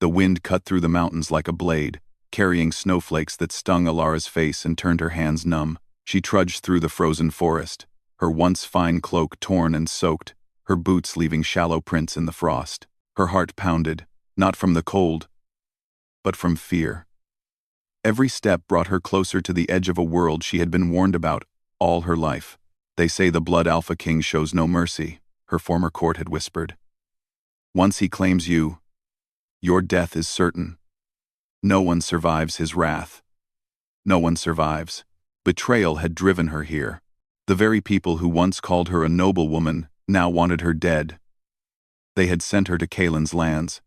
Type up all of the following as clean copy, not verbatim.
The wind cut through the mountains like a blade, carrying snowflakes that stung Alara's face and turned her hands numb. She trudged through the frozen forest, her once fine cloak torn and soaked, her boots leaving shallow prints in the frost. Her heart pounded, not from the cold, but from fear. Every step brought her closer to the edge of a world she had been warned about all her life. "They say the Blood Alpha King shows no mercy," her former court had whispered. "Once he claims you, your death is certain. No one survives his wrath. No one survives." Betrayal had driven her here. The very people who once called her a noble woman now wanted her dead. They had sent her to Kaelin's lands,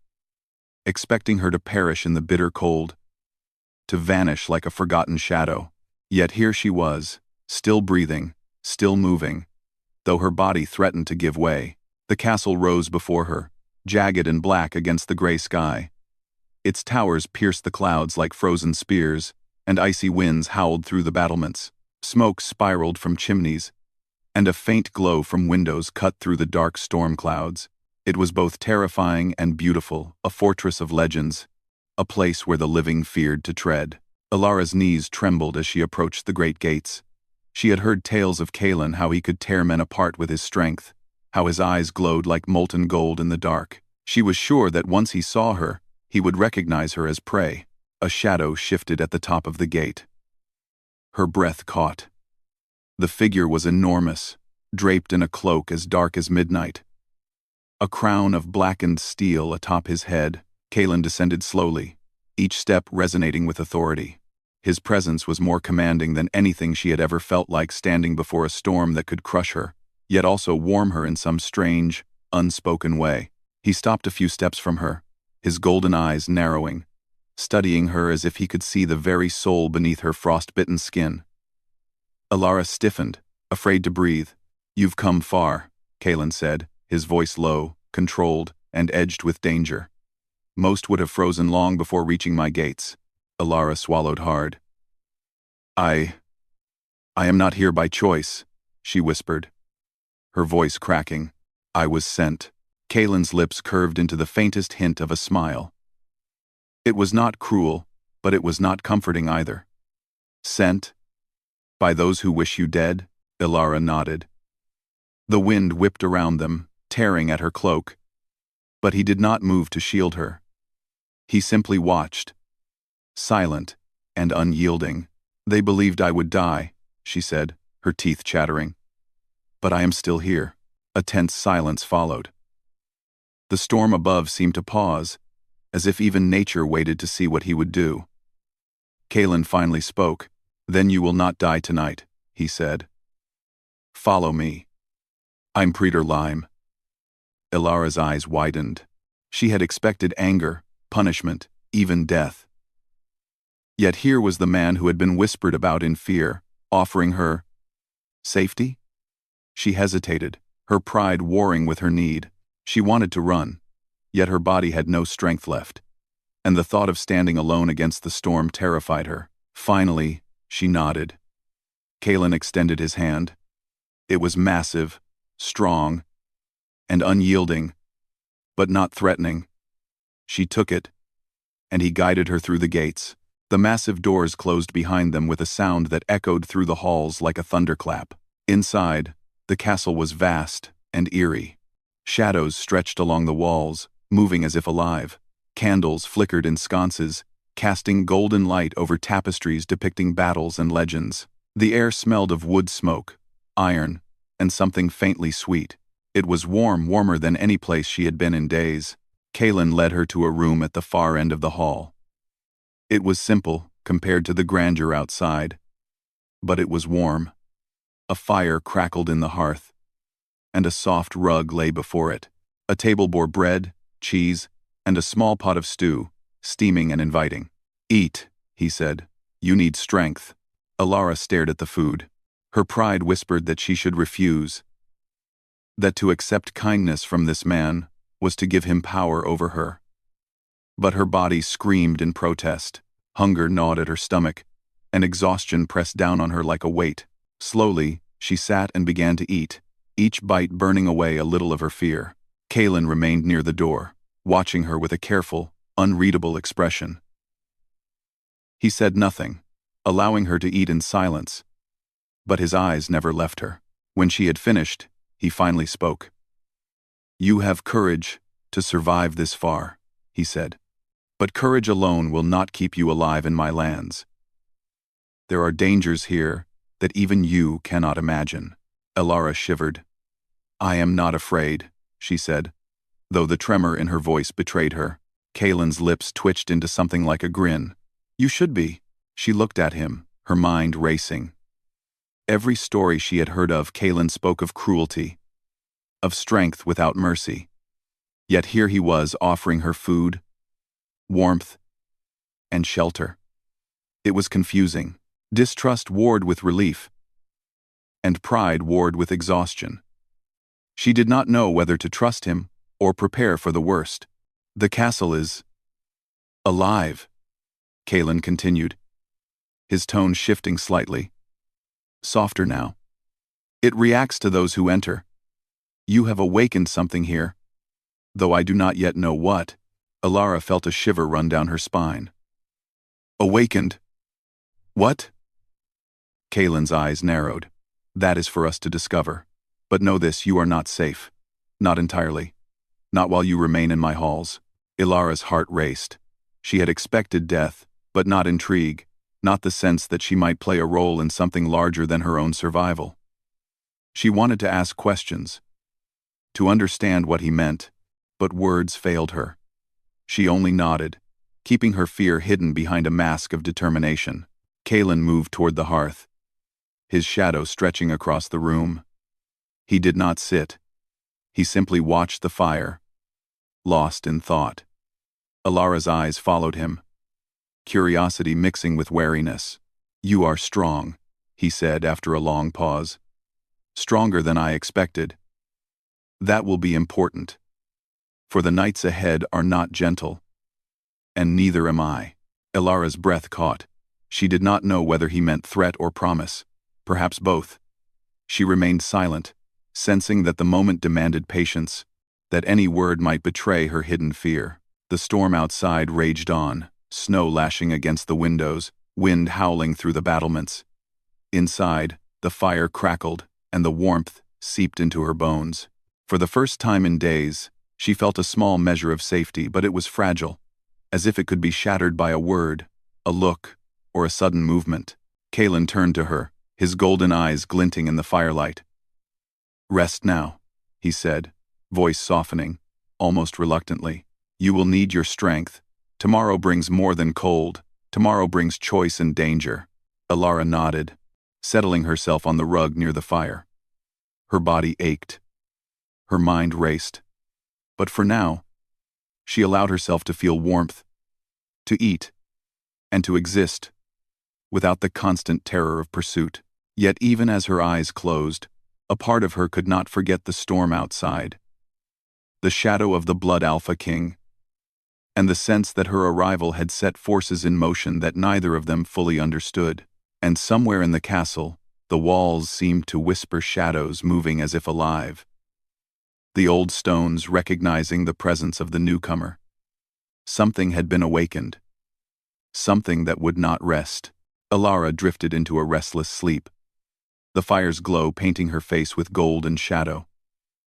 expecting her to perish in the bitter cold, to vanish like a forgotten shadow. Yet here she was, still breathing, still moving, though her body threatened to give way. The castle rose before her, jagged and black against the gray sky. Its towers pierced the clouds like frozen spears, and icy winds howled through the battlements. Smoke spiraled from chimneys, and a faint glow from windows cut through the dark storm clouds. It was both terrifying and beautiful, a fortress of legends, a place where the living feared to tread. Alara's knees trembled as she approached the great gates. She had heard tales of Kaelin, how he could tear men apart with his strength, how his eyes glowed like molten gold in the dark. She was sure that once he saw her, he would recognize her as prey. A shadow shifted at the top of the gate. Her breath caught. The figure was enormous, draped in a cloak as dark as midnight. A crown of blackened steel atop his head. Kaelin descended slowly, each step resonating with authority. His presence was more commanding than anything she had ever felt, like standing before a storm that could crush her, yet also warm her in some strange, unspoken way. He stopped a few steps from her, his golden eyes narrowing, studying her as if he could see the very soul beneath her frost-bitten skin. Alara stiffened, afraid to breathe. "You've come far," Kaelin said, his voice low, controlled, and edged with danger. "Most would have frozen long before reaching my gates." Alara swallowed hard. I am not here by choice," she whispered, her voice cracking. "I was sent." Kaelin's lips curved into the faintest hint of a smile. It was not cruel, but it was not comforting either. "Sent? By those who wish you dead?" Alara nodded. The wind whipped around them, tearing at her cloak, but he did not move to shield her. He simply watched, silent and unyielding. "They believed I would die," she said, her teeth chattering. "But I am still here." A tense silence followed. The storm above seemed to pause, as if even nature waited to see what he would do. Kaelin finally spoke. "Then you will not die tonight," he said. "Follow me. I'm Praetor Lime." Ilara's eyes widened. She had expected anger, punishment, even death. Yet here was the man who had been whispered about in fear, offering her safety? She hesitated, her pride warring with her need. She wanted to run, yet her body had no strength left, and the thought of standing alone against the storm terrified her. Finally, she nodded. Kaelin extended his hand. It was massive, strong, and unyielding, but not threatening. She took it, and he guided her through the gates. The massive doors closed behind them with a sound that echoed through the halls like a thunderclap. Inside, the castle was vast and eerie. Shadows stretched along the walls, moving as if alive. Candles flickered in sconces, casting golden light over tapestries depicting battles and legends. The air smelled of wood smoke, iron, and something faintly sweet. It was warmer than any place she had been in days. Kaelin led her to a room at the far end of the hall. It was simple compared to the grandeur outside, but it was warm. A fire crackled in the hearth, and a soft rug lay before it. A table bore bread, cheese, and a small pot of stew, steaming and inviting. "Eat," he said. "You need strength." Alara stared at the food. Her pride whispered that she should refuse, that to accept kindness from this man was to give him power over her. But her body screamed in protest. Hunger gnawed at her stomach, and exhaustion pressed down on her like a weight. Slowly, she sat and began to eat, each bite burning away a little of her fear. Kaelin remained near the door, watching her with a careful, unreadable expression. He said nothing, allowing her to eat in silence, but his eyes never left her. When she had finished, he finally spoke. "You have courage to survive this far," he said. "But courage alone will not keep you alive in my lands. There are dangers here that even you cannot imagine." Elara shivered. "I am not afraid," she said, though the tremor in her voice betrayed her. Kaelin's lips twitched into something like a grin. "You should be." She looked at him, her mind racing. Every story she had heard of Kaelin spoke of cruelty, of strength without mercy. Yet here he was offering her food, warmth, and shelter. It was confusing. Distrust warred with relief, and pride warred with exhaustion. She did not know whether to trust him or prepare for the worst. "The castle is alive," Kaelin continued, his tone shifting slightly. Softer now. "It reacts to those who enter. You have awakened something here, though I do not yet know what." Elara felt a shiver run down her spine. "Awakened? What?" Kaelin's eyes narrowed. "That is for us to discover. But know this, you are not safe. Not entirely. Not while you remain in my halls." Ilara's heart raced. She had expected death, but not intrigue, not the sense that she might play a role in something larger than her own survival. She wanted to ask questions, to understand what he meant, but words failed her. She only nodded, keeping her fear hidden behind a mask of determination. Kaelin moved toward the hearth, his shadow stretching across the room. He did not sit. He simply watched the fire, lost in thought. Ilara's eyes followed him, curiosity mixing with wariness. "You are strong," he said after a long pause. "Stronger than I expected. That will be important. For the nights ahead are not gentle. And neither am I." Ilara's breath caught. She did not know whether he meant threat or promise. Perhaps both. She remained silent, sensing that the moment demanded patience, that any word might betray her hidden fear. The storm outside raged on, snow lashing against the windows, wind howling through the battlements. Inside, the fire crackled, and the warmth seeped into her bones. For the first time in days, she felt a small measure of safety, but it was fragile, as if it could be shattered by a word, a look, or a sudden movement. Kaelin turned to her, his golden eyes glinting in the firelight. "Rest now," he said, voice softening, almost reluctantly. "You will need your strength. Tomorrow brings more than cold. Tomorrow brings choice and danger." Elara nodded, settling herself on the rug near the fire. Her body ached. Her mind raced. But for now, she allowed herself to feel warmth, to eat, and to exist, without the constant terror of pursuit. Yet even as her eyes closed, a part of her could not forget the storm outside, the shadow of the Blood Alpha King, and the sense that her arrival had set forces in motion that neither of them fully understood. And somewhere in the castle, the walls seemed to whisper, shadows moving as if alive. The old stones recognizing the presence of the newcomer. Something had been awakened. Something that would not rest. Elara drifted into a restless sleep, the fire's glow painting her face with gold and shadow.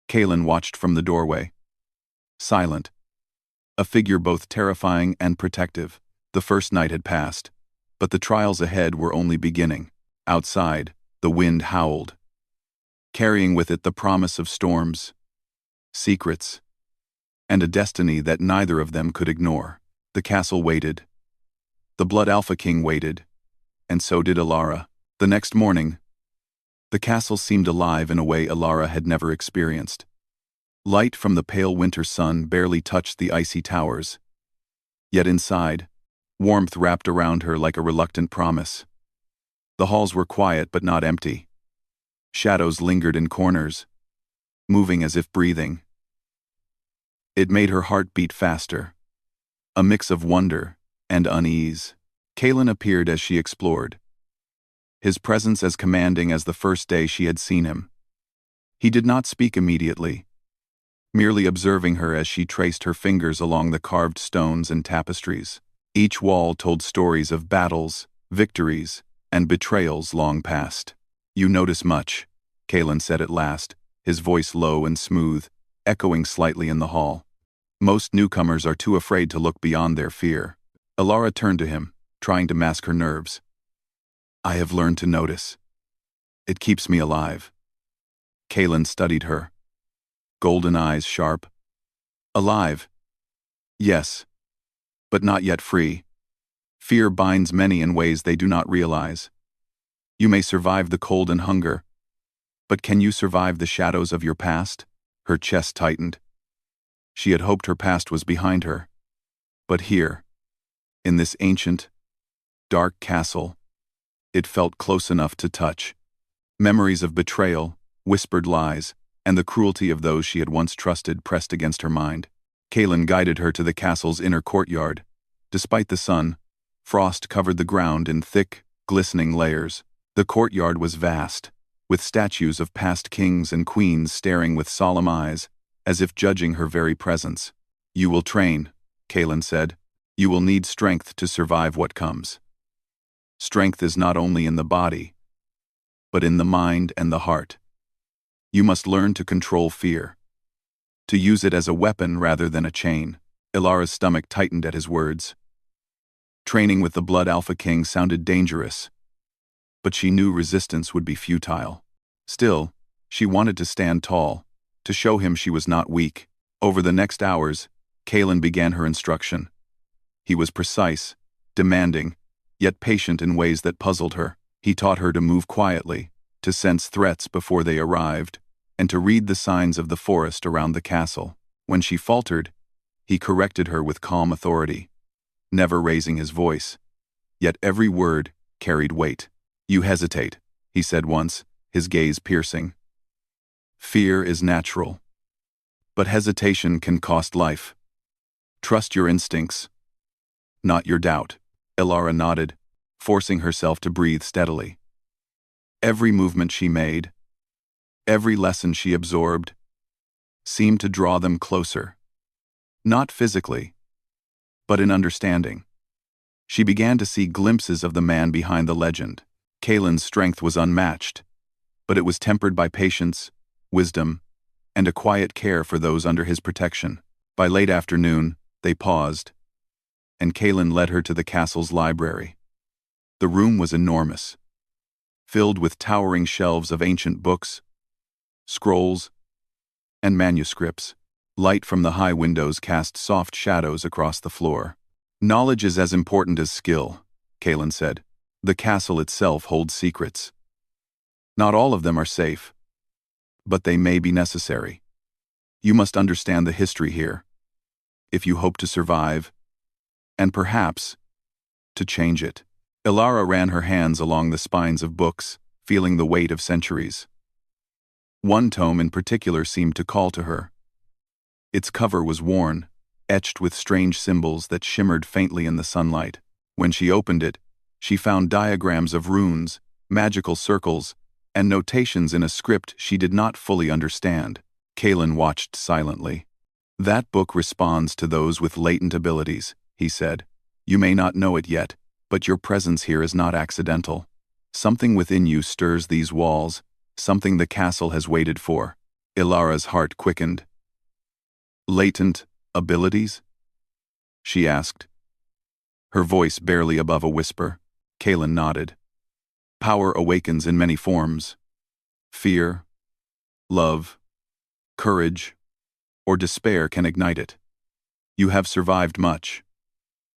Kaelin watched from the doorway, silent, a figure both terrifying and protective. The first night had passed, but the trials ahead were only beginning. Outside, the wind howled, carrying with it the promise of storms, secrets, and a destiny that neither of them could ignore. The castle waited. The Blood Alpha King waited, and so did Elara. The next morning, the castle seemed alive in a way Elara had never experienced. Light from the pale winter sun barely touched the icy towers. Yet inside, warmth wrapped around her like a reluctant promise. The halls were quiet but not empty. Shadows lingered in corners, moving as if breathing. It made her heart beat faster, a mix of wonder and unease. Kaelin appeared as she explored, his presence as commanding as the first day she had seen him. He did not speak immediately, merely observing her as she traced her fingers along the carved stones and tapestries. Each wall told stories of battles, victories, and betrayals long past. "You notice much," Kalen said at last, his voice low and smooth, echoing slightly in the hall. "Most newcomers are too afraid to look beyond their fear." Alara turned to him, trying to mask her nerves. "I have learned to notice. It keeps me alive." Kalen studied her, golden eyes sharp. "Alive? Yes, but not yet free. Fear binds many in ways they do not realize. You may survive the cold and hunger, but can you survive the shadows of your past?" Her chest tightened. She had hoped her past was behind her. But here, in this ancient, dark castle, it felt close enough to touch. Memories of betrayal, whispered lies, and the cruelty of those she had once trusted pressed against her mind. Kalen guided her to the castle's inner courtyard. Despite the sun, frost covered the ground in thick, glistening layers. The courtyard was vast, with statues of past kings and queens staring with solemn eyes, as if judging her very presence. "You will train," Kalen said. "You will need strength to survive what comes. Strength is not only in the body, but in the mind and the heart. You must learn to control fear, to use it as a weapon rather than a chain." Ilara's stomach tightened at his words. Training with the Blood Alpha King sounded dangerous, but she knew resistance would be futile. Still, she wanted to stand tall, to show him she was not weak. Over the next hours, Kalen began her instruction. He was precise, demanding, yet patient in ways that puzzled her. He taught her to move quietly, to sense threats before they arrived, and to read the signs of the forest around the castle. When she faltered, he corrected her with calm authority, never raising his voice. Yet every word carried weight. "You hesitate," he said once, his gaze piercing. "Fear is natural, but hesitation can cost life. Trust your instincts, not your doubt." Ilara nodded, forcing herself to breathe steadily. Every movement she made, every lesson she absorbed, seemed to draw them closer. Not physically, but in understanding. She began to see glimpses of the man behind the legend. Kalen's strength was unmatched, but it was tempered by patience, wisdom, and a quiet care for those under his protection. By late afternoon, they paused, and Kalen led her to the castle's library. The room was enormous, filled with towering shelves of ancient books, scrolls, and manuscripts. Light from the high windows cast soft shadows across the floor. "Knowledge is as important as skill," Kalen said. "The castle itself holds secrets. Not all of them are safe, but they may be necessary. You must understand the history here, if you hope to survive, and perhaps, to change it." Ilara ran her hands along the spines of books, feeling the weight of centuries. One tome in particular seemed to call to her. Its cover was worn, etched with strange symbols that shimmered faintly in the sunlight. When she opened it, she found diagrams of runes, magical circles, and notations in a script she did not fully understand. Kalen watched silently. "That book responds to those with latent abilities," he said. "You may not know it yet, but your presence here is not accidental. Something within you stirs these walls, something the castle has waited for." Ilara's heart quickened. "Latent abilities?" she asked, her voice barely above a whisper. Kalen nodded. "Power awakens in many forms. Fear, love, courage, or despair can ignite it. You have survived much,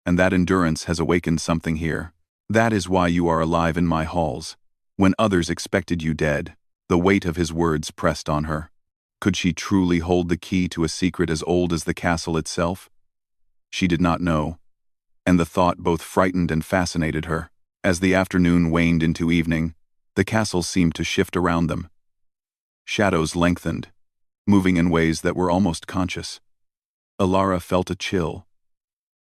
and that endurance has awakened something here. That is why you are alive in my halls, when others expected you dead." The weight of his words pressed on her. Could she truly hold the key to a secret as old as the castle itself? She did not know, and the thought both frightened and fascinated her. As the afternoon waned into evening, the castle seemed to shift around them. Shadows lengthened, moving in ways that were almost conscious. Ilara felt a chill,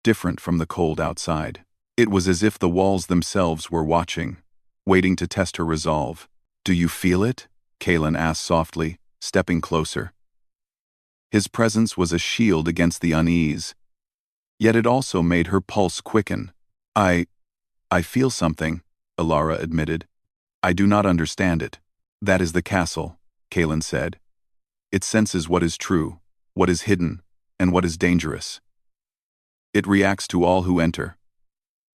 different from the cold outside. It was as if the walls themselves were watching, waiting to test her resolve. "Do you feel it?" Kalen asked softly, stepping closer. His presence was a shield against the unease, yet it also made her pulse quicken. I feel something, Alara admitted. I do not understand it. That is the castle, Kaelin said. It senses what is true, what is hidden, and what is dangerous. It reacts to all who enter,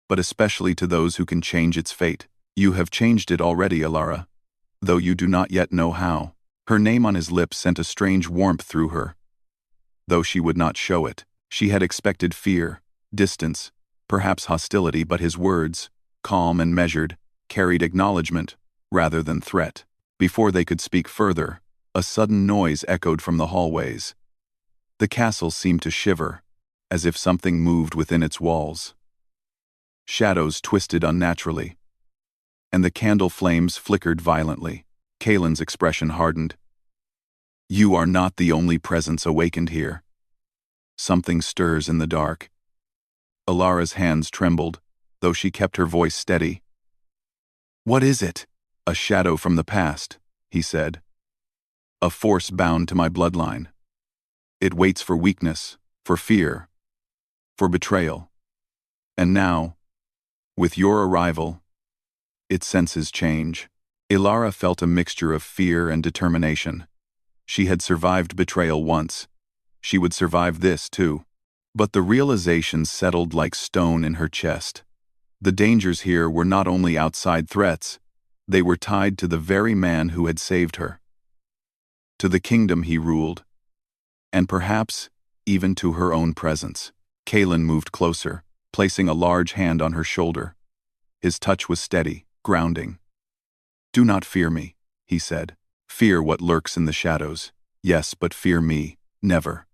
but especially to those who can change its fate. You have changed it already, Alara, though you do not yet know how. Her name on his lips sent a strange warmth through her. Though she would not show it, she had expected fear, distance, perhaps hostility, but his words, calm and measured, carried acknowledgement rather than threat. Before they could speak further, a sudden noise echoed from the hallways. The castle seemed to shiver, as if something moved within its walls. Shadows twisted unnaturally, and the candle flames flickered violently. Kaelin's expression hardened. You are not the only presence awakened here. Something stirs in the dark. Alara's hands trembled, though she kept her voice steady. What is it? A shadow from the past, he said. A force bound to my bloodline. It waits for weakness, for fear, for betrayal. And now, with your arrival, its senses change. Alara felt a mixture of fear and determination. She had survived betrayal once. She would survive this too. But the realization settled like stone in her chest. The dangers here were not only outside threats, they were tied to the very man who had saved her. To the kingdom he ruled, and perhaps even to her own presence. Kaelin moved closer, placing a large hand on her shoulder. His touch was steady, grounding. Do not fear me, he said. Fear what lurks in the shadows. Yes, but fear me, never.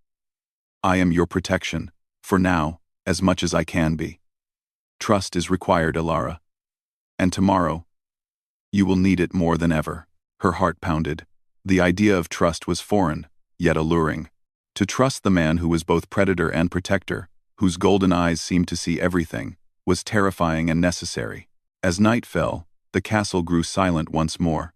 I am your protection, for now, as much as I can be. Trust is required, Alara. And tomorrow, you will need it more than ever. Her heart pounded. The idea of trust was foreign, yet alluring. To trust the man who was both predator and protector, whose golden eyes seemed to see everything, was terrifying and necessary. As night fell, the castle grew silent once more.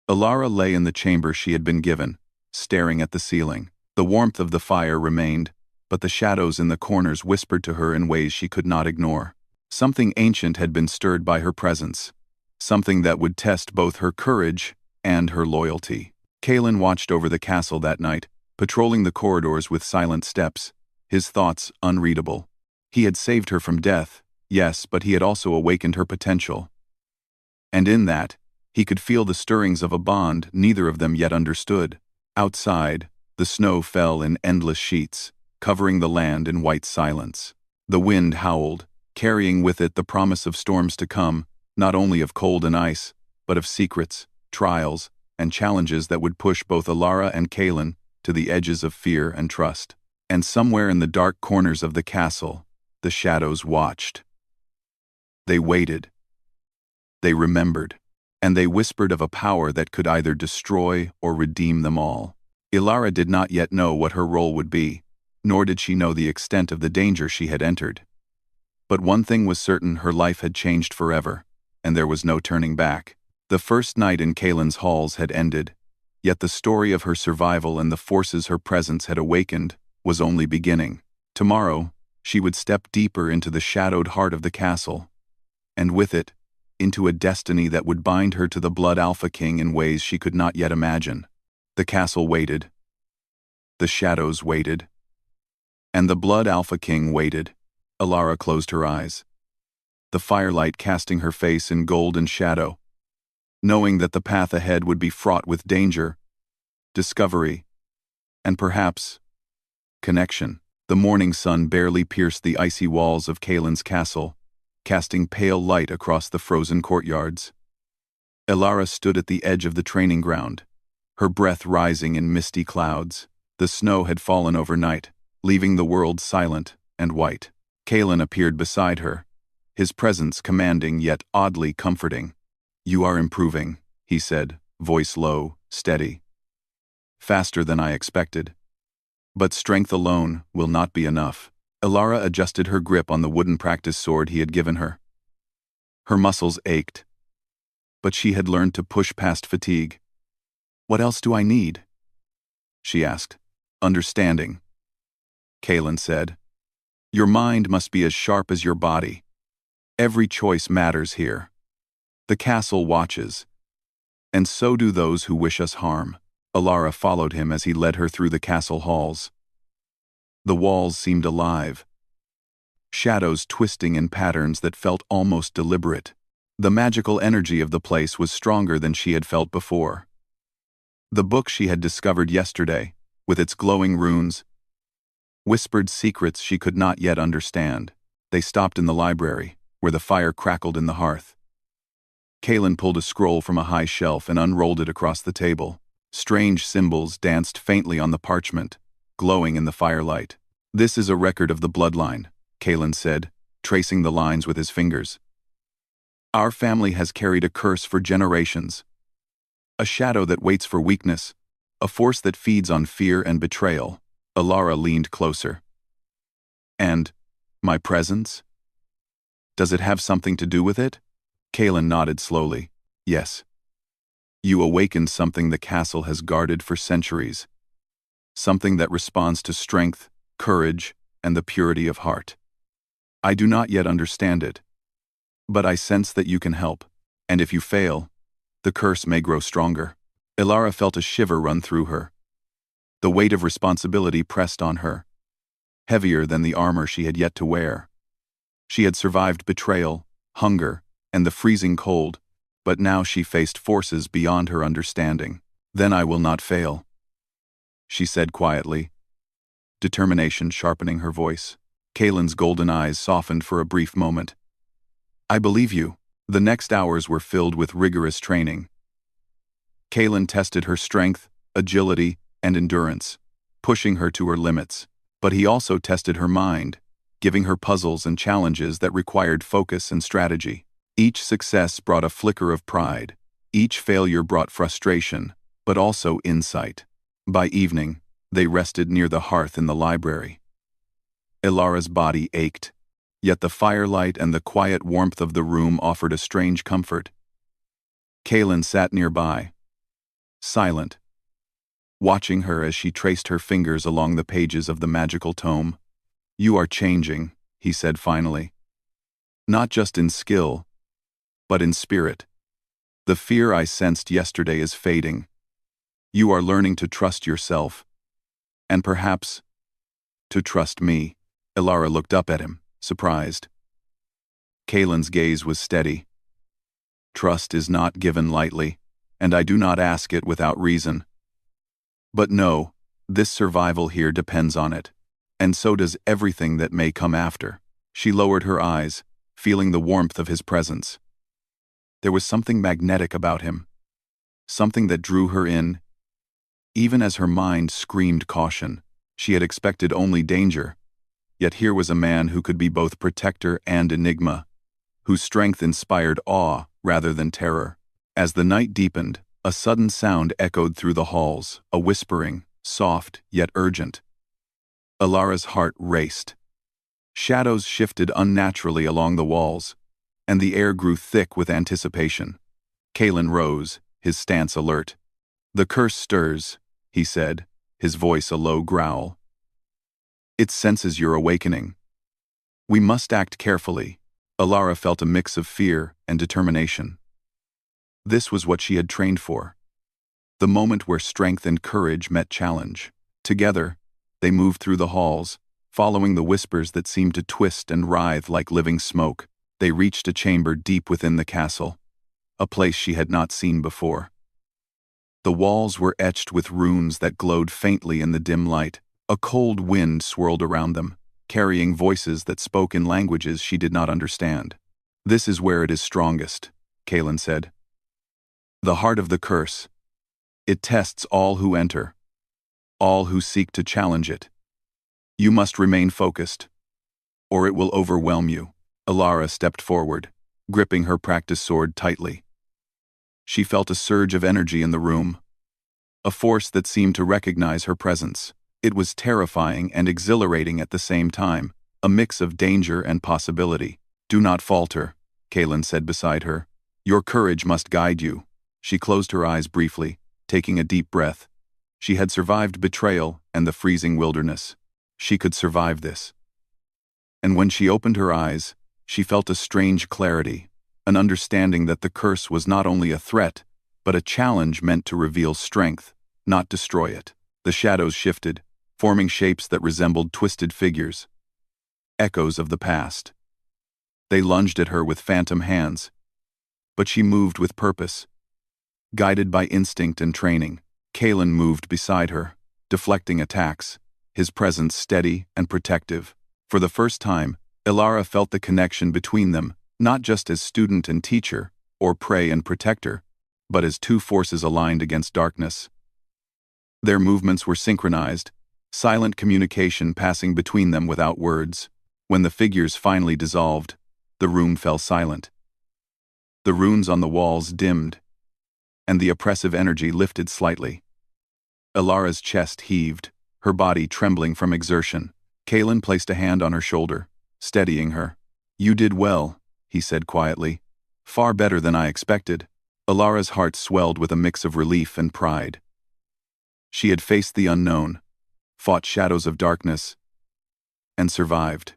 Alara lay in the chamber she had been given, staring at the ceiling. The warmth of the fire remained, but the shadows in the corners whispered to her in ways she could not ignore. Something ancient had been stirred by her presence, something that would test both her courage and her loyalty. Kaelin watched over the castle that night, patrolling the corridors with silent steps, his thoughts unreadable. He had saved her from death, yes, but he had also awakened her potential. And in that, he could feel the stirrings of a bond neither of them yet understood. Outside, the snow fell in endless sheets, covering the land in white silence. The wind howled, carrying with it the promise of storms to come, not only of cold and ice, but of secrets, trials, and challenges that would push both Alara and Kaelin to the edges of fear and trust. And somewhere in the dark corners of the castle, the shadows watched. They waited. They remembered. And they whispered of a power that could either destroy or redeem them all. Alara did not yet know what her role would be, nor did she know the extent of the danger she had entered. But one thing was certain: her life had changed forever, and there was no turning back. The first night in Kaelin's halls had ended, yet the story of her survival and the forces her presence had awakened was only beginning. Tomorrow, she would step deeper into the shadowed heart of the castle, and with it, into a destiny that would bind her to the Blood Alpha King in ways she could not yet imagine. The castle waited. The shadows waited. And the Blood Alpha King waited. Alara closed her eyes, the firelight casting her face in golden shadow, knowing that the path ahead would be fraught with danger, discovery, and perhaps connection. The morning sun barely pierced the icy walls of Kaelin's castle, casting pale light across the frozen courtyards. Alara stood at the edge of the training ground, her breath rising in misty clouds. The snow had fallen overnight, leaving the world silent and white. Kaelin appeared beside her, his presence commanding yet oddly comforting. You are improving, he said, voice low, steady. Faster than I expected. But strength alone will not be enough. Alara adjusted her grip on the wooden practice sword he had given her. Her muscles ached, but she had learned to push past fatigue. What else do I need? She asked, Understanding, Kaylin said. Your mind must be as sharp as your body. Every choice matters here. The castle watches, and so do those who wish us harm. Alara followed him as he led her through the castle halls. The walls seemed alive, shadows twisting in patterns that felt almost deliberate. The magical energy of the place was stronger than she had felt before. The book she had discovered yesterday, with its glowing runes, whispered secrets she could not yet understand. They stopped in the library, where the fire crackled in the hearth. Kaylin pulled a scroll from a high shelf and unrolled it across the table. Strange symbols danced faintly on the parchment, glowing in the firelight. This is a record of the bloodline, Kaylin said, tracing the lines with his fingers. Our family has carried a curse for generations. A shadow that waits for weakness, a force that feeds on fear and betrayal. Alara leaned closer. And my presence? Does it have something to do with it? Kaylin nodded slowly. Yes. You awakened something the castle has guarded for centuries. Something that responds to strength, courage, and the purity of heart. I do not yet understand it, but I sense that you can help, and if you fail, the curse may grow stronger. Alara felt a shiver run through her. The weight of responsibility pressed on her, heavier than the armor she had yet to wear. She had survived betrayal, hunger, and the freezing cold, but now she faced forces beyond her understanding. Then I will not fail, she said quietly, determination sharpening her voice. Kaylin's golden eyes softened for a brief moment. I believe you. The next hours were filled with rigorous training. Kaylin tested her strength, agility, and endurance, pushing her to her limits. But he also tested her mind, giving her puzzles and challenges that required focus and strategy. Each success brought a flicker of pride. Each failure brought frustration, but also insight. By evening, they rested near the hearth in the library. Ilara's body ached, yet the firelight and the quiet warmth of the room offered a strange comfort. Kaylin sat nearby, silent, watching her as she traced her fingers along the pages of the magical tome. You are changing, he said finally. Not just in skill, but in spirit. The fear I sensed yesterday is fading. You are learning to trust yourself, and perhaps to trust me. Ilara looked up at him, surprised. Kaylin's gaze was steady. Trust is not given lightly, and I do not ask it without reason. But no, this survival here depends on it, and so does everything that may come after. She lowered her eyes, feeling the warmth of his presence. There was something magnetic about him, something that drew her in. Even as her mind screamed caution, she had expected only danger. Yet here was a man who could be both protector and enigma, whose strength inspired awe rather than terror. As the night deepened, a sudden sound echoed through the halls, a whispering, soft yet urgent. Ilara's heart raced. Shadows shifted unnaturally along the walls, and the air grew thick with anticipation. Kaylin rose, his stance alert. The curse stirs, he said, his voice a low growl. It senses your awakening. We must act carefully. Ilara felt a mix of fear and determination. This was what she had trained for. The moment where strength and courage met challenge. Together, they moved through the halls, following the whispers that seemed to twist and writhe like living smoke. They reached a chamber deep within the castle, a place she had not seen before. The walls were etched with runes that glowed faintly in the dim light. A cold wind swirled around them, carrying voices that spoke in languages she did not understand. This is where it is strongest, Kaylin said. The heart of the curse. It tests all who enter, all who seek to challenge it. You must remain focused, or it will overwhelm you. Ilara stepped forward, gripping her practice sword tightly. She felt a surge of energy in the room, a force that seemed to recognize her presence. It was terrifying and exhilarating at the same time, a mix of danger and possibility. Do not falter, Kaylin said beside her. Your courage must guide you. She closed her eyes briefly, taking a deep breath. She had survived betrayal and the freezing wilderness. She could survive this. And when she opened her eyes, she felt a strange clarity, an understanding that the curse was not only a threat, but a challenge meant to reveal strength, not destroy it. The shadows shifted, forming shapes that resembled twisted figures, echoes of the past. They lunged at her with phantom hands, but she moved with purpose. Guided by instinct and training, Kalen moved beside her, deflecting attacks, his presence steady and protective. For the first time, Ilara felt the connection between them, not just as student and teacher, or prey and protector, but as two forces aligned against darkness. Their movements were synchronized, silent communication passing between them without words. When the figures finally dissolved, the room fell silent. The runes on the walls dimmed, and the oppressive energy lifted slightly. Ilara's chest heaved, her body trembling from exertion. Kalen placed a hand on her shoulder, steadying her. "You did well," he said quietly. "Far better than I expected." Ilara's heart swelled with a mix of relief and pride. She had faced the unknown, fought shadows of darkness, and survived.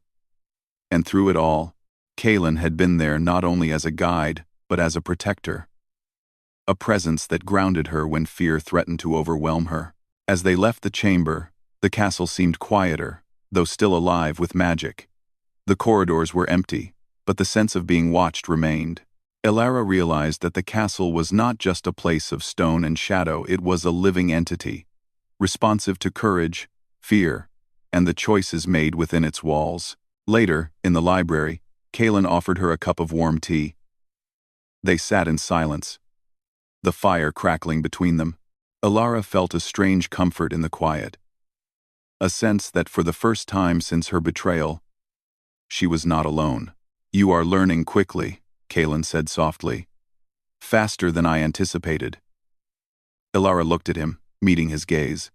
And through it all, Kalen had been there not only as a guide, but as a protector. A presence that grounded her when fear threatened to overwhelm her. As they left the chamber, the castle seemed quieter, though still alive with magic. The corridors were empty, but the sense of being watched remained. Ilara realized that the castle was not just a place of stone and shadow, it was a living entity, responsive to courage, fear, and the choices made within its walls. Later, in the library, Kalen offered her a cup of warm tea. They sat in silence, the fire crackling between them. Ilara felt a strange comfort in the quiet, a sense that for the first time since her betrayal, she was not alone. "You are learning quickly," Kalen said softly. "Faster than I anticipated." Ilara looked at him, meeting his gaze.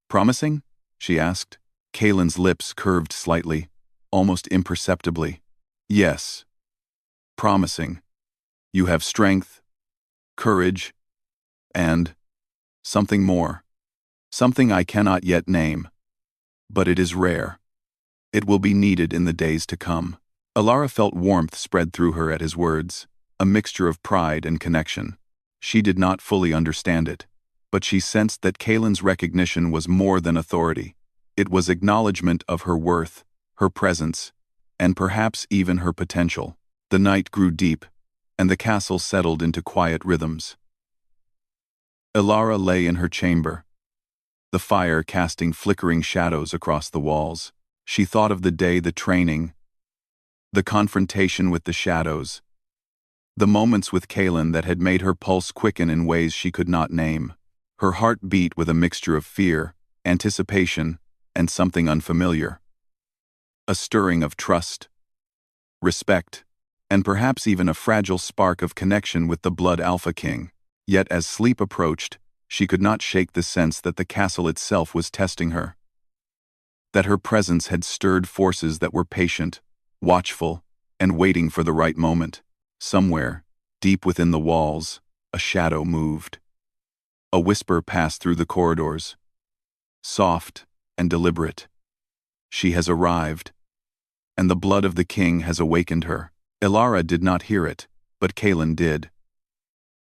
"Promising?" she asked. Kalen's lips curved slightly, almost imperceptibly. "Yes. Promising. You have strength, courage, and something more. Something I cannot yet name. But it is rare. It will be needed in the days to come." Ilara felt warmth spread through her at his words, a mixture of pride and connection. She did not fully understand it, but she sensed that Kalen's recognition was more than authority. It was acknowledgement of her worth, her presence, and perhaps even her potential. The night grew deep, and the castle settled into quiet rhythms. Ilara lay in her chamber, the fire casting flickering shadows across the walls. She thought of the day, the training, the confrontation with the shadows, the moments with Kalen that had made her pulse quicken in ways she could not name. Her heart beat with a mixture of fear, anticipation, and something unfamiliar. A stirring of trust, respect, and perhaps even a fragile spark of connection with the Blood Alpha King. Yet as sleep approached, she could not shake the sense that the castle itself was testing her. That her presence had stirred forces that were patient, watchful, and waiting for the right moment. Somewhere, deep within the walls, a shadow moved. A whisper passed through the corridors, soft and deliberate. "She has arrived, and the blood of the king has awakened her." Ilara did not hear it, but Kalen did.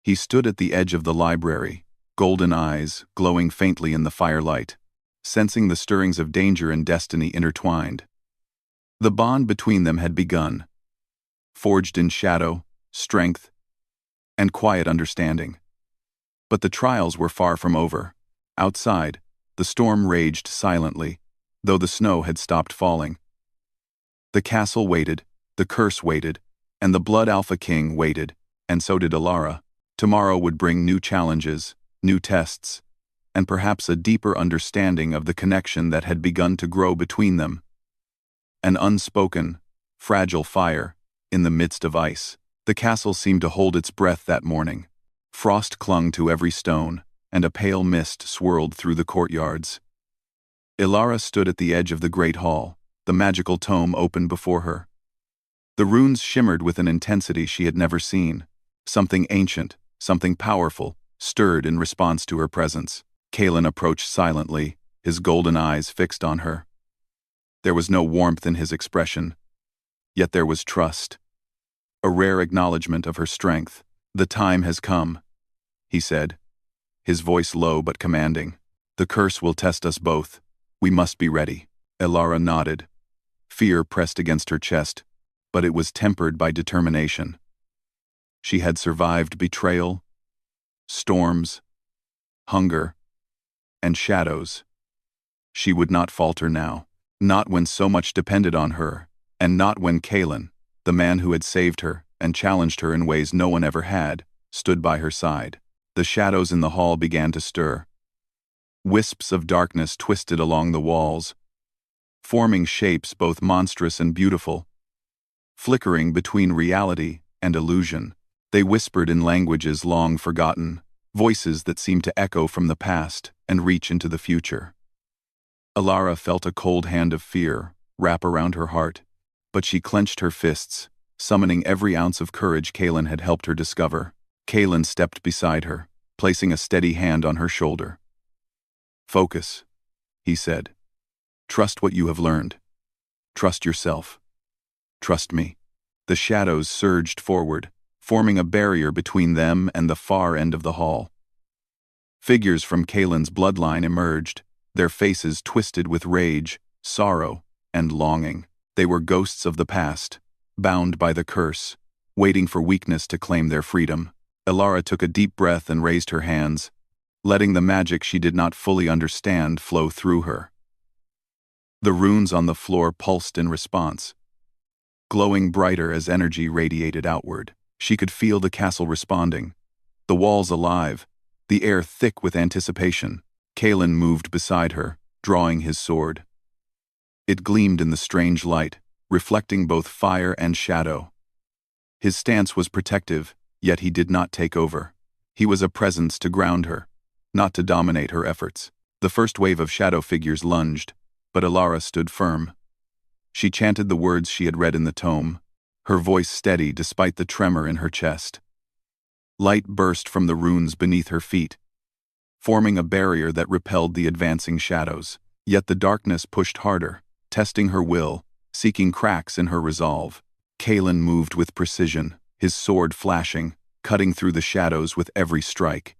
He stood at the edge of the library, golden eyes glowing faintly in the firelight, sensing the stirrings of danger and destiny intertwined. The bond between them had begun, forged in shadow, strength, and quiet understanding. But the trials were far from over. Outside, the storm raged silently, though the snow had stopped falling. The castle waited, the curse waited, and the Blood Alpha King waited, and so did Ilara. Tomorrow would bring new challenges, new tests, and perhaps a deeper understanding of the connection that had begun to grow between them. An unspoken, fragile fire, in the midst of ice. The castle seemed to hold its breath that morning. Frost clung to every stone, and a pale mist swirled through the courtyards. Ilara stood at the edge of the great hall, the magical tome open before her. The runes shimmered with an intensity she had never seen. Something ancient, something powerful, stirred in response to her presence. Kalen approached silently, his golden eyes fixed on her. There was no warmth in his expression, yet there was trust, a rare acknowledgement of her strength. "The time has come," he said, his voice low but commanding. "The curse will test us both. We must be ready." Elara nodded. Fear pressed against her chest, but it was tempered by determination. She had survived betrayal, storms, hunger, and shadows. She would not falter now, not when so much depended on her, and not when Kalen, the man who had saved her and challenged her in ways no one ever had, stood by her side. The shadows in the hall began to stir. Wisps of darkness twisted along the walls, forming shapes both monstrous and beautiful. Flickering between reality and illusion, they whispered in languages long forgotten, voices that seemed to echo from the past and reach into the future. Elara felt a cold hand of fear wrap around her heart, but she clenched her fists, summoning every ounce of courage Kalen had helped her discover. Kalen stepped beside her, placing a steady hand on her shoulder. "Focus," he said. "Trust what you have learned. Trust yourself. Trust me." The shadows surged forward, forming a barrier between them and the far end of the hall. Figures from Kalen's bloodline emerged, their faces twisted with rage, sorrow, and longing. They were ghosts of the past, bound by the curse, waiting for weakness to claim their freedom. Elara took a deep breath and raised her hands, letting the magic she did not fully understand flow through her. The runes on the floor pulsed in response, glowing brighter as energy radiated outward. She could feel the castle responding, the walls alive, the air thick with anticipation. Kalen moved beside her, drawing his sword. It gleamed in the strange light, reflecting both fire and shadow. His stance was protective, yet he did not take over. He was a presence to ground her, not to dominate her efforts. The first wave of shadow figures lunged, but Elara stood firm. She chanted the words she had read in the tome, her voice steady despite the tremor in her chest. Light burst from the runes beneath her feet, forming a barrier that repelled the advancing shadows. Yet the darkness pushed harder, testing her will, seeking cracks in her resolve. Kalen moved with precision, his sword flashing, cutting through the shadows with every strike.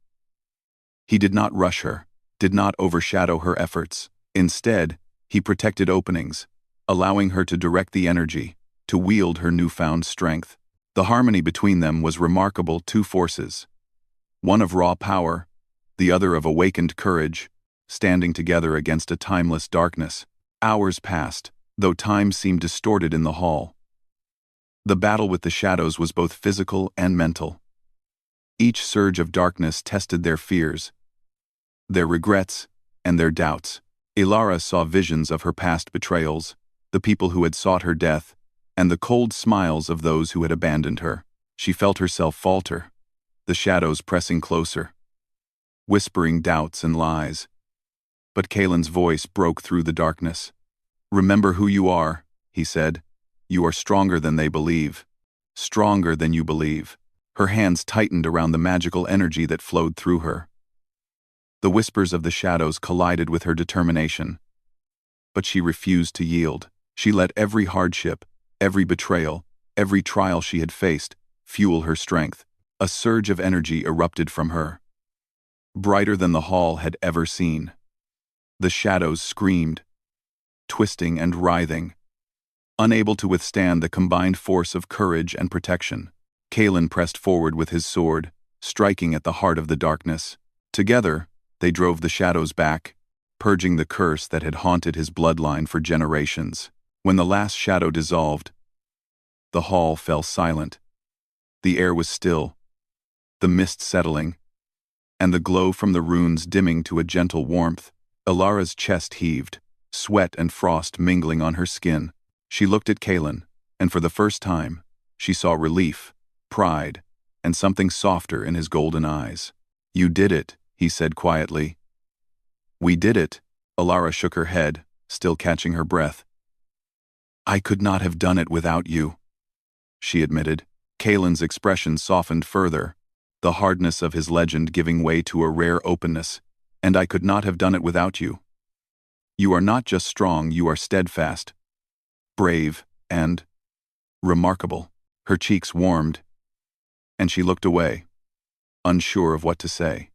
He did not rush her, did not overshadow her efforts. Instead, he protected openings, allowing her to direct the energy, to wield her newfound strength. The harmony between them was remarkable. Two forces, one of raw power, the other of awakened courage, standing together against a timeless darkness. Hours passed, though time seemed distorted in the hall. The battle with the shadows was both physical and mental. Each surge of darkness tested their fears, their regrets, and their doubts. Elara saw visions of her past betrayals, the people who had sought her death, and the cold smiles of those who had abandoned her. She felt herself falter, the shadows pressing closer, whispering doubts and lies. But Kalen's voice broke through the darkness. "Remember who you are," he said. "You are stronger than they believe. Stronger than you believe." Her hands tightened around the magical energy that flowed through her. The whispers of the shadows collided with her determination. But she refused to yield. She let every hardship, every betrayal, every trial she had faced, fuel her strength. A surge of energy erupted from her, brighter than the hall had ever seen. The shadows screamed, twisting and writhing, unable to withstand the combined force of courage and protection. Kalen pressed forward with his sword, striking at the heart of the darkness. Together, they drove the shadows back, purging the curse that had haunted his bloodline for generations. When the last shadow dissolved, the hall fell silent. The air was still, the mist settling, and the glow from the runes dimming to a gentle warmth. Elara's chest heaved, sweat and frost mingling on her skin. She looked at Kalen, and for the first time, she saw relief, pride, and something softer in his golden eyes. "You did it," he said quietly. "We did it." Elara shook her head, still catching her breath. "I could not have done it without you," she admitted. Kalen's expression softened further, the hardness of his legend giving way to a rare openness. and I could not have done it without you. You are not just strong, you are steadfast, brave, and remarkable. Her cheeks warmed, and she looked away, unsure of what to say.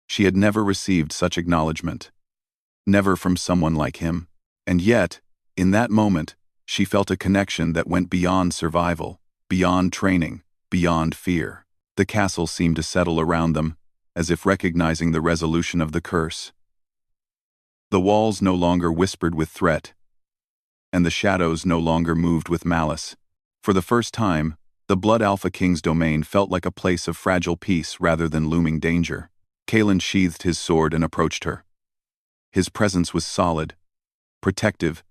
She had never received such acknowledgement, never from someone like him, and yet, in that moment, she felt a connection that went beyond survival, beyond training, beyond fear. The castle seemed to settle around them, as if recognizing the resolution of the curse. The walls no longer whispered with threat, and the shadows no longer moved with malice. For the first time, the Blood Alpha King's domain felt like a place of fragile peace rather than looming danger. Kalen sheathed his sword and approached her. His presence was solid, protective,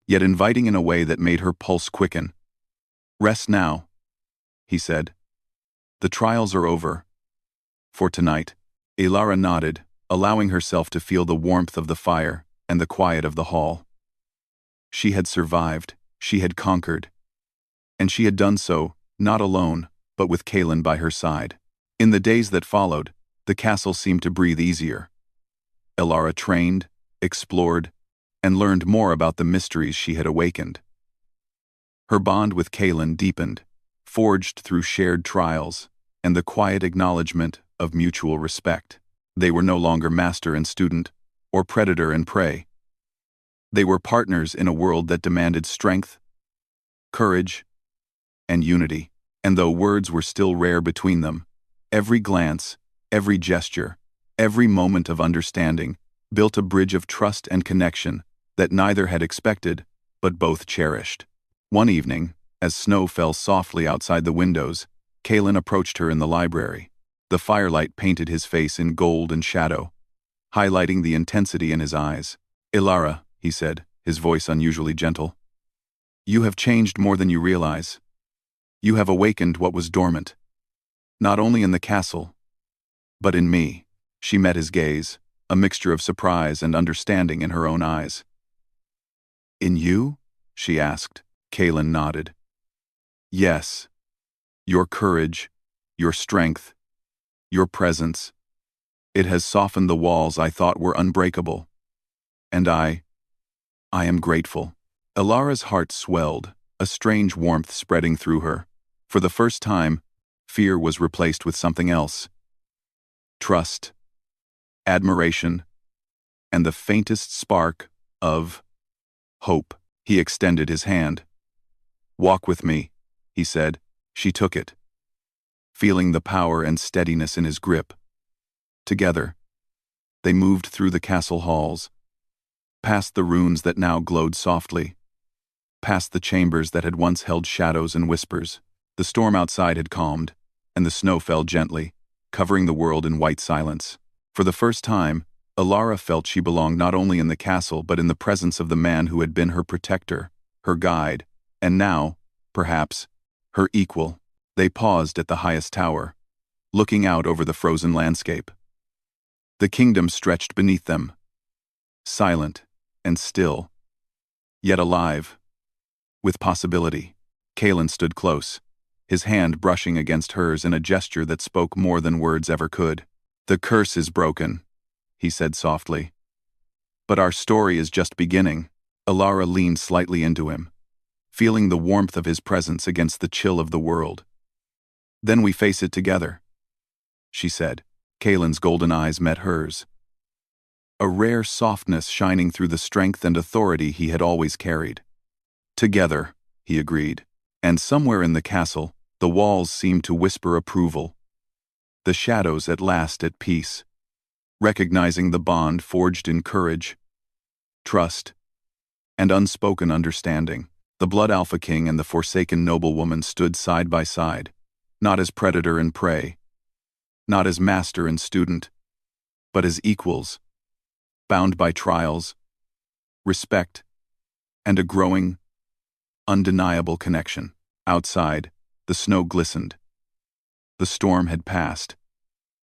yet inviting in a way that made her pulse quicken. "Rest now," he said. "The trials are over. For tonight." Elara nodded, allowing herself to feel the warmth of the fire and the quiet of the hall. She had survived, she had conquered, and she had done so, not alone, but with Kalen by her side. In the days that followed, the castle seemed to breathe easier. Elara trained, explored, and learned more about the mysteries she had awakened. Her bond with Kalen deepened, forged through shared trials and the quiet acknowledgement of mutual respect. They were no longer master and student, or predator and prey. They were partners in a world that demanded strength, courage, and unity. And though words were still rare between them, every glance, every gesture, every moment of understanding built a bridge of trust and connection that neither had expected, but both cherished. One evening, as snow fell softly outside the windows, Kalen approached her in the library. The firelight painted his face in gold and shadow, highlighting the intensity in his eyes. "Elara," he said, his voice unusually gentle, "you have changed more than you realize. You have awakened what was dormant, not only in the castle, but in me." She met his gaze, a mixture of surprise and understanding in her own eyes. "In you?" she asked. Kalen nodded. "Yes. Your courage, your strength, your presence. It has softened the walls I thought were unbreakable. And I am grateful." Elara's heart swelled, a strange warmth spreading through her. For the first time, fear was replaced with something else. Trust, admiration, and the faintest spark of hope. He extended his hand. "Walk with me," he said. She took it, feeling the power and steadiness in his grip. Together, they moved through the castle halls, past the runes that now glowed softly, past the chambers that had once held shadows and whispers. The storm outside had calmed, and the snow fell gently, covering the world in white silence. For the first time, Elara felt she belonged not only in the castle but in the presence of the man who had been her protector, her guide, and now, perhaps, her equal. They paused at the highest tower, looking out over the frozen landscape. The kingdom stretched beneath them, silent and still, yet alive, with possibility. Kalen stood close, his hand brushing against hers in a gesture that spoke more than words ever could. "The curse is broken," he said softly. "But our story is just beginning." Elara leaned slightly into him, feeling the warmth of his presence against the chill of the world. "Then we face it together," she said. Kalen's golden eyes met hers, a rare softness shining through the strength and authority he had always carried. "Together," he agreed. And somewhere in the castle, the walls seemed to whisper approval. The shadows at last at peace, recognizing the bond forged in courage, trust, and unspoken understanding. The Blood Alpha King and the forsaken noblewoman stood side by side, not as predator and prey, not as master and student, but as equals, bound by trials, respect, and a growing, undeniable connection. Outside, the snow glistened. The storm had passed,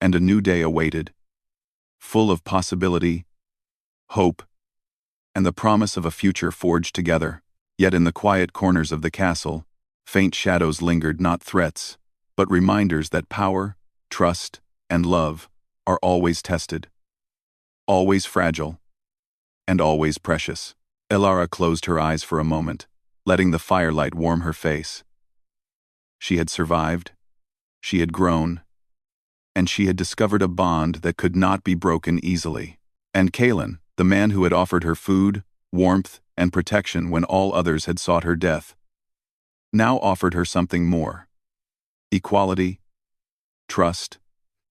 and a new day awaited, full of possibility, hope, and the promise of a future forged together. Yet in the quiet corners of the castle, faint shadows lingered, not threats, but reminders that power, trust, and love are always tested. always fragile, and always precious. Elara closed her eyes for a moment, letting the firelight warm her face. She had survived, she had grown, and she had discovered a bond that could not be broken easily. And Kalen, the man who had offered her food, warmth, and protection when all others had sought her death, now offered her something more: equality, trust,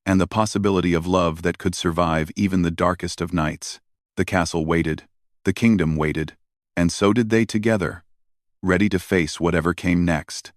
and the possibility of love that could survive even the darkest of nights. The castle waited, the kingdom waited, and so did they together, ready to face whatever came next.